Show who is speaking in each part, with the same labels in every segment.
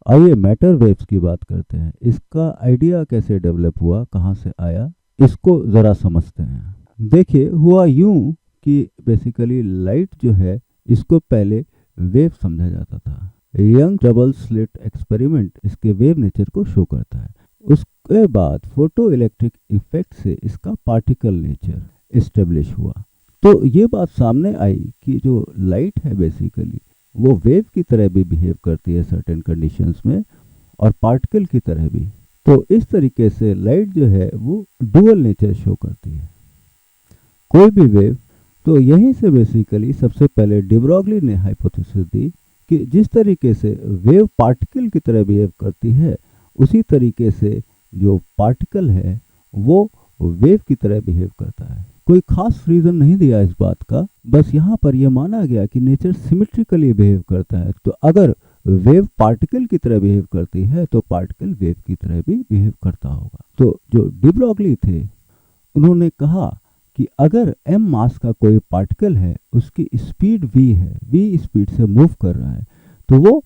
Speaker 1: आइए matter waves की बात करते हैं। इसका आइडिया कैसे डेवलप हुआ, कहाँ से आया, इसको ज़रा समझते हैं। देखिए, हुआ यूं कि बेसिकली लाइट जो है इसको पहले वेव समझा जाता था। यंग डबल स्लिट एक्सपेरिमेंट इसके वेव नेचर को शो करता है। उसके बाद फोटो इलेक्ट्रिक इफेक्ट से इसका पार्टिकल नेचर एस्टेब्लिश हुआ। तो ये बात सामने आई कि जो लाइट है बेसिकली वो वेव की तरह भी बिहेव करती है सर्टेन कंडीशंस में, और पार्टिकल की तरह भी। तो इस तरीके से लाइट जो है वो डुअल नेचर शो करती है, कोई भी वेव। तो यहीं से बेसिकली सबसे पहले डी ब्रॉगली ने हाइपोथेसिस दी कि जिस तरीके से वेव पार्टिकल की तरह बिहेव करती है, उसी तरीके से जो पार्टिकल है वो वेव की तरह बिहेव करता है। कोई खास रीजन नहीं दिया इस बात का, बस यहाँ पर यह माना गया कि नेचर सिमेट्रिकली बिहेव करता है। तो अगर वेव पार्टिकल की तरह बिहेव करती है तो पार्टिकल वेव की तरह भी बिहेव करता होगा। तो जो डी ब्रॉगली थे उन्होंने कहा कि अगर m मास का कोई पार्टिकल है, उसकी स्पीड v है, v स्पीड से मूव कर रहा है, तो वो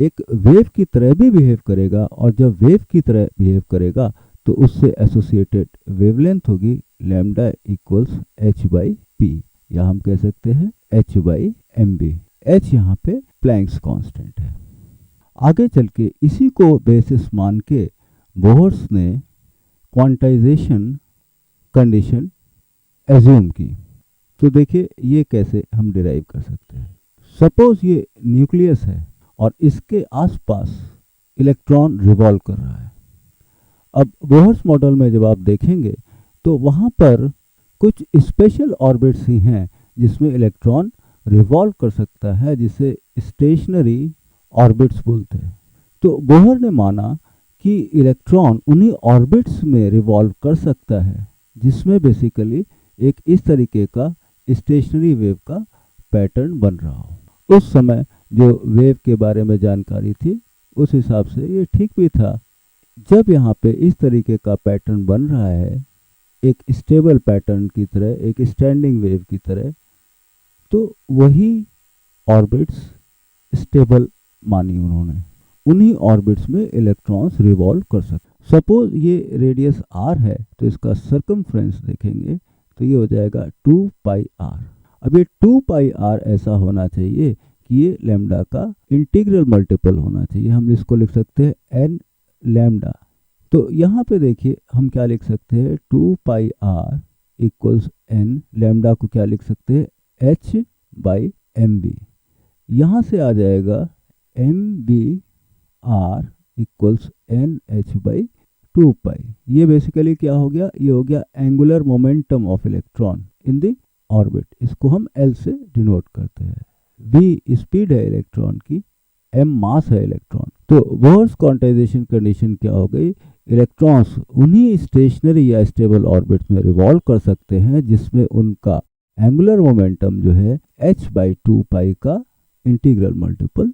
Speaker 1: एक वेव की तरह भी बिहेव करेगा, और जब वेव की तरह बिहेव करेगा तो उससे एसोसिएटेड वेवलेंथ होगी lambda equals h by p, या हम कह सकते हैं h by m b. h यहाँ पे प्लैंक्स कांस्टेंट है। आगे चल के इसी को बेसिस मान के बोहर्स ने क्वांटाइजेशन कंडीशन एज्यूम की। तो देखिए ये कैसे हम डिराइव कर सकते हैं। सपोज ये न्यूक्लियस है और इसके आसपास इलेक्ट्रॉन रिवॉल्व कर रहा है। अब बोहर्स मॉडल में जब आप देखेंगे तो वहाँ पर कुछ स्पेशल ऑर्बिट्स ही हैं जिसमें इलेक्ट्रॉन रिवॉल्व कर सकता है, जिसे स्टेशनरी ऑर्बिट्स बोलते हैं। तो बोहर ने माना कि इलेक्ट्रॉन उन्हीं ऑर्बिट्स में रिवॉल्व कर सकता है जिसमें बेसिकली एक इस तरीके का स्टेशनरी वेव का पैटर्न बन रहा हो। उस समय जो वेव के बारे में जानकारी थी उस हिसाब से ये ठीक भी था। जब यहाँ पे इस तरीके का पैटर्न बन रहा है, एक स्टेबल पैटर्न की तरह, एक स्टैंडिंग वेव की तरह, तो वही ऑर्बिट्स स्टेबल मानी उन्होंने। उन्हीं ऑर्बिट्स में इलेक्ट्रॉन्स रिवॉल्व कर सकते। सपोज ये रेडियस r है तो इसका सर्कमफ्रेंस देखेंगे तो ये हो जाएगा 2 पाई r। अब ये 2 पाई r ऐसा होना चाहिए कि ये लैम्डा का इंटीग्रल मल्टीपल होना चाहिए। हम इसको लिख सकते हैं n लैम्डा। तो यहाँ पे देखिए हम क्या लिख सकते हैं, 2 पाई r इक्वल्स n, लैम्डा को क्या लिख सकते हैं, h बाई एम बी। यहाँ से आ जाएगा m b r equals n h by 2 pi. ये बेसिकली क्या हो गया, ये हो गया angular momentum of electron in the orbit. इसको हम L से डिनोट करते हैं। v स्पीड है इलेक्ट्रॉन की, m मास है इलेक्ट्रॉन। तो बोहर्स क्वांटाइजेशन कंडीशन क्या हो गई, इलेक्ट्रॉन्स उन्हीं स्टेशनरी या स्टेबल ऑर्बिट्स में रिवॉल्व कर सकते हैं जिसमें उनका एंगुलर मोमेंटम जो है h बाई 2 पाई का इंटीग्रल मल्टीपल